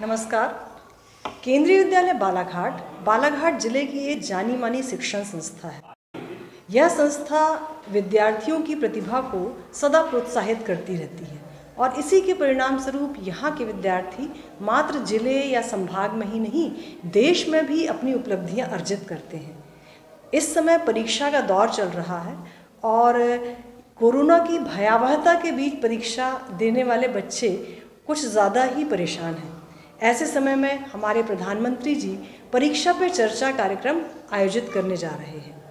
नमस्कार। केंद्रीय विद्यालय बालाघाट बालाघाट जिले की एक जानी मानी शिक्षण संस्था है। यह संस्था विद्यार्थियों की प्रतिभा को सदा प्रोत्साहित करती रहती है और इसी के परिणाम स्वरूप यहाँ के विद्यार्थी मात्र जिले या संभाग में ही नहीं, देश में भी अपनी उपलब्धियाँ अर्जित करते हैं। इस समय परीक्षा का दौर चल रहा है और कोरोना की भयावहता के बीच परीक्षा देने वाले बच्चे कुछ ज़्यादा ही परेशान हैं। ऐसे समय में हमारे प्रधानमंत्री जी परीक्षा पे चर्चा कार्यक्रम आयोजित करने जा रहे हैं।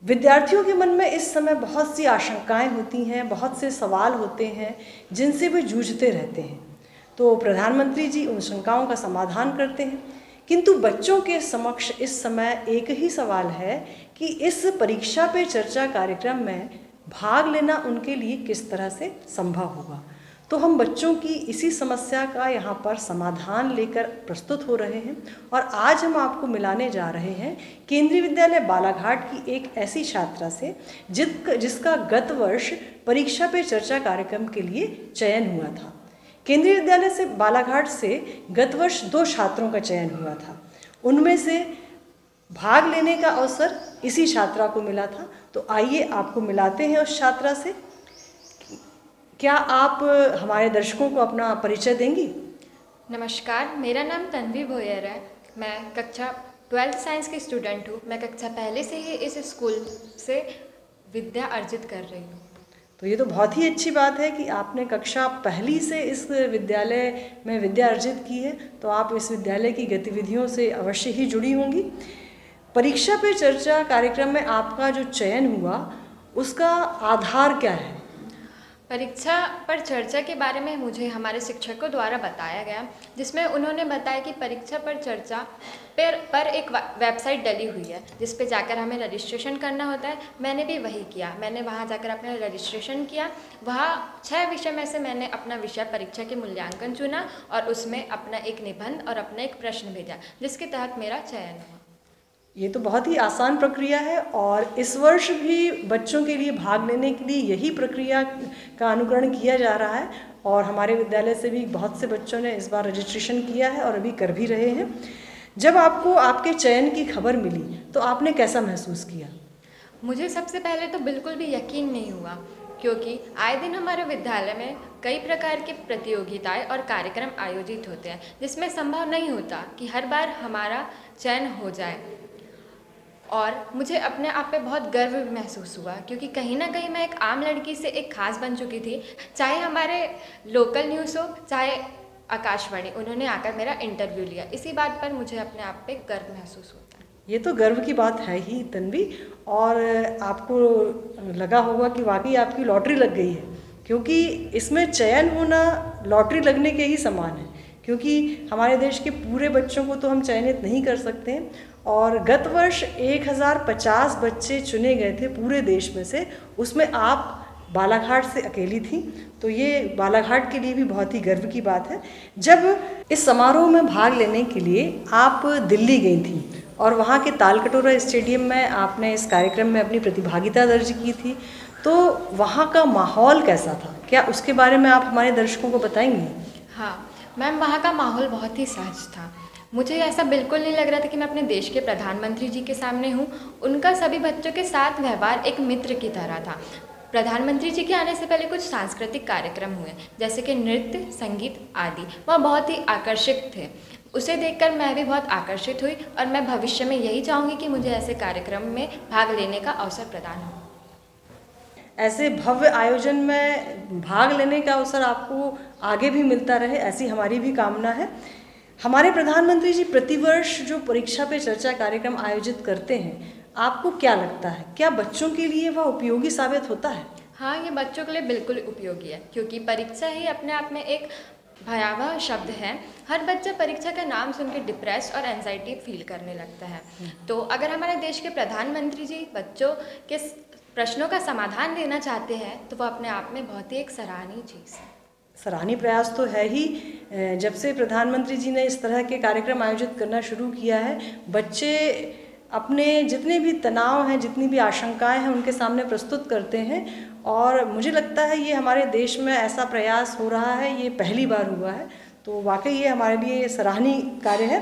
विद्यार्थियों के मन में इस समय बहुत सी आशंकाएं होती हैं, बहुत से सवाल होते हैं जिनसे वे जूझते रहते हैं। तो प्रधानमंत्री जी उन शंकाओं का समाधान करते हैं, किंतु बच्चों के समक्ष इस समय एक ही सवाल है कि इस परीक्षा पे चर्चा कार्यक्रम में भाग लेना उनके लिए किस तरह से संभव होगा। तो हम बच्चों की इसी समस्या का यहाँ पर समाधान लेकर प्रस्तुत हो रहे हैं और आज हम आपको मिलाने जा रहे हैं केंद्रीय विद्यालय बालाघाट की एक ऐसी छात्रा से जिसका गत वर्ष परीक्षा पे चर्चा कार्यक्रम के लिए चयन हुआ था। केंद्रीय विद्यालय से बालाघाट से गत वर्ष 2 छात्रों का चयन हुआ था। उनमें से भाग लेने का अवसर इसी छात्रा को मिला था। तो आइए आपको मिलाते हैं उस छात्रा से। क्या आप हमारे दर्शकों को अपना परिचय देंगी? नमस्कार, मेरा नाम तन्वी भोयर है। मैं कक्षा 12th साइंस की स्टूडेंट हूँ। मैं कक्षा पहले से ही इस स्कूल से विद्या अर्जित कर रही हूँ। तो ये तो बहुत ही अच्छी बात है कि आपने कक्षा पहली से इस विद्यालय में विद्या अर्जित की है, तो आप इस विद्यालय की गतिविधियों से अवश्य ही जुड़ी होंगी। परीक्षा पे चर्चा कार्यक्रम में आपका जो चयन हुआ उसका आधार क्या है? परीक्षा पर चर्चा के बारे में मुझे हमारे शिक्षकों द्वारा बताया गया, जिसमें उन्होंने बताया कि परीक्षा पर चर्चा पर एक वेबसाइट डली हुई है जिस पे जाकर हमें रजिस्ट्रेशन करना होता है। मैंने भी वही किया। मैंने वहाँ जाकर अपना रजिस्ट्रेशन किया। वहाँ 6 विषय में से मैंने अपना विषय परीक्षा के मूल्यांकन चुना और उसमें अपना एक निबंध और अपना एक प्रश्न भेजा, जिसके तहत मेरा चयन हुआ। ये तो बहुत ही आसान प्रक्रिया है और इस वर्ष भी बच्चों के लिए भाग लेने के लिए यही प्रक्रिया का अनुकरण किया जा रहा है और हमारे विद्यालय से भी बहुत से बच्चों ने इस बार रजिस्ट्रेशन किया है और अभी कर भी रहे हैं। जब आपको आपके चयन की खबर मिली तो आपने कैसा महसूस किया? मुझे सबसे पहले तो बिल्कुल भी यकीन नहीं हुआ, क्योंकि आए दिन हमारे विद्यालय में कई प्रकार की प्रतियोगिताएं और कार्यक्रम आयोजित होते हैं, जिसमें संभव नहीं होता कि हर बार हमारा चयन हो जाए। और मुझे अपने आप पे बहुत गर्व भी महसूस हुआ, क्योंकि कहीं ना कहीं मैं एक आम लड़की से एक खास बन चुकी थी। चाहे हमारे लोकल न्यूज़ हो, चाहे आकाशवाणी, उन्होंने आकर मेरा इंटरव्यू लिया। इसी बात पर मुझे अपने आप पे गर्व महसूस होता है। ये तो गर्व की बात है ही तन्वी, और आपको लगा होगा कि वाकई आपकी लॉटरी लग गई है, क्योंकि इसमें चयन होना लॉटरी लगने के ही समान है। क्योंकि हमारे देश के पूरे बच्चों को तो हम चयनित नहीं कर सकते हैं और गत वर्ष 1050 बच्चे चुने गए थे पूरे देश में से, उसमें आप बालाघाट से अकेली थी। तो ये बालाघाट के लिए भी बहुत ही गर्व की बात है। जब इस समारोह में भाग लेने के लिए आप दिल्ली गई थी और वहाँ के तालकटोरा स्टेडियम में आपने इस कार्यक्रम में अपनी प्रतिभागिता दर्ज की थी, तो वहाँ का माहौल कैसा था? क्या उसके बारे में आप हमारे दर्शकों को बताएंगी? हाँ मैम, वहाँ का माहौल बहुत ही सहज था। मुझे ऐसा बिल्कुल नहीं लग रहा था कि मैं अपने देश के प्रधानमंत्री जी के सामने हूँ। उनका सभी बच्चों के साथ व्यवहार एक मित्र की तरह था। प्रधानमंत्री जी के आने से पहले कुछ सांस्कृतिक कार्यक्रम हुए, जैसे कि नृत्य, संगीत आदि। वह बहुत ही आकर्षक थे। उसे देखकर मैं भी बहुत आकर्षित हुई और मैं भविष्य में यही चाहूँगी कि मुझे ऐसे कार्यक्रम में भाग लेने का अवसर प्रदान हो। ऐसे भव्य आयोजन में भाग लेने का अवसर आपको आगे भी मिलता रहे, ऐसी हमारी भी कामना है। हमारे प्रधानमंत्री जी प्रतिवर्ष जो परीक्षा पे चर्चा कार्यक्रम आयोजित करते हैं, आपको क्या लगता है, क्या बच्चों के लिए वह उपयोगी साबित होता है? हाँ, ये बच्चों के लिए बिल्कुल उपयोगी है, क्योंकि परीक्षा ही अपने आप में एक भयावह शब्द है। हर बच्चा परीक्षा का नाम सुनकर डिप्रेस और एंजाइटी फील करने लगता है। तो अगर हमारे देश के प्रधानमंत्री जी बच्चों के प्रश्नों का समाधान देना चाहते हैं, तो वह अपने आप में बहुत ही एक सराहनीय चीज़ है। सराहनीय प्रयास तो है ही। जब से प्रधानमंत्री जी ने इस तरह के कार्यक्रम आयोजित करना शुरू किया है, बच्चे अपने जितने भी तनाव हैं, जितनी भी आशंकाएं हैं, उनके सामने प्रस्तुत करते हैं। और मुझे लगता है ये हमारे देश में ऐसा प्रयास हो रहा है, ये पहली बार हुआ है। तो वाकई ये हमारे लिए सराहनीय कार्य है।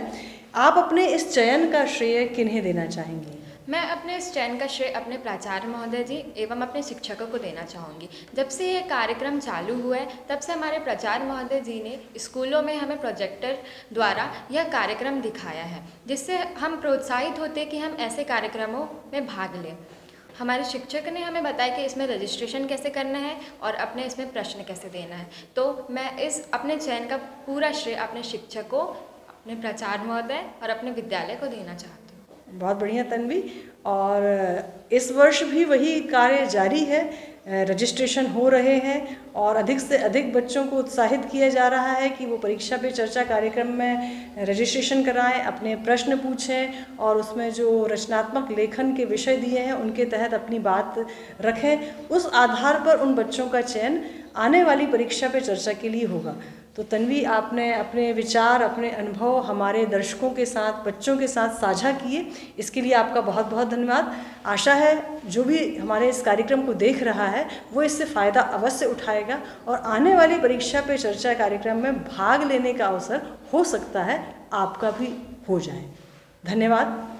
आप अपने इस चयन का श्रेय किन्हें देना चाहेंगी? मैं अपने इस चयन का श्रेय अपने प्राचार्य महोदय जी एवं अपने शिक्षकों को देना चाहूँगी। जब से ये कार्यक्रम चालू हुआ है तब से हमारे प्राचार्य महोदय जी ने स्कूलों में हमें प्रोजेक्टर द्वारा यह कार्यक्रम दिखाया है, जिससे हम प्रोत्साहित होते कि हम ऐसे कार्यक्रमों में भाग लें। हमारे शिक्षक ने हमें बताया कि इसमें रजिस्ट्रेशन कैसे करना है और अपने इसमें प्रश्न कैसे देना है। तो मैं इस अपने चयन का पूरा श्रेय अपने शिक्षकों, अपने प्राचार्य महोदय और अपने विद्यालय को देना चाहती हूँ। बहुत बढ़िया तन्वी। और इस वर्ष भी वही कार्य जारी है, रजिस्ट्रेशन हो रहे हैं और अधिक से अधिक बच्चों को उत्साहित किया जा रहा है कि वो परीक्षा पे चर्चा कार्यक्रम में रजिस्ट्रेशन कराएं, अपने प्रश्न पूछें और उसमें जो रचनात्मक लेखन के विषय दिए हैं उनके तहत अपनी बात रखें। उस आधार पर उन बच्चों का चयन आने वाली परीक्षा पे चर्चा के लिए होगा। तो तन्वी, आपने अपने विचार, अपने अनुभव हमारे दर्शकों के साथ, बच्चों के साथ साझा किए, इसके लिए आपका बहुत बहुत धन्यवाद। आशा है जो भी हमारे इस कार्यक्रम को देख रहा है वो इससे फ़ायदा अवश्य उठाएगा और आने वाली परीक्षा पे चर्चा कार्यक्रम में भाग लेने का अवसर हो सकता है आपका भी हो जाए। धन्यवाद।